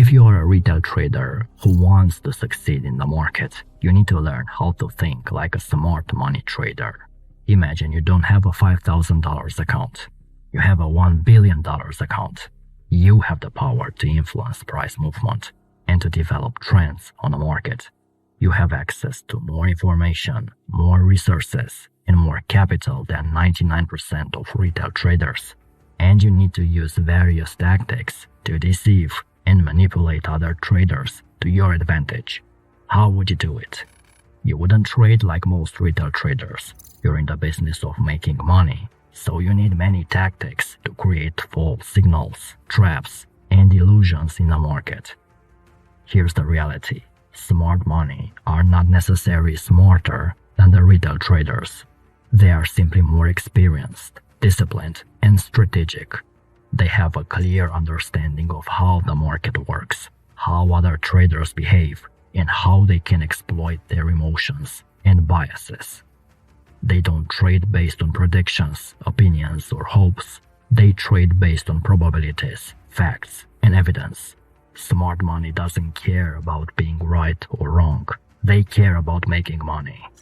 If you are a retail trader who wants to succeed in the market, you need to learn how to think like a smart money trader. Imagine you don't have a $5,000 account. You have a $1 billion account. You have the power to influence price movement and to develop trends on the market. You have access to more information, more resources, and more capital than 99% of retail traders. And you need to use various tactics to deceive and manipulate other traders to your advantage. How would you do it? You wouldn't trade like most retail traders. You're in the business of making money, so you need many tactics to create false signals, traps, and illusions in the market. Here's the reality. Smart money are not necessarily smarter than the retail traders. They are simply more experienced, disciplined, and strategic. They have a clear understanding of how the market works, how other traders behave, and how they can exploit their emotions and biases. They don't trade based on predictions, opinions, or hopes. They trade based on probabilities, facts, and evidence. Smart money doesn't care about being right or wrong. They care about making money.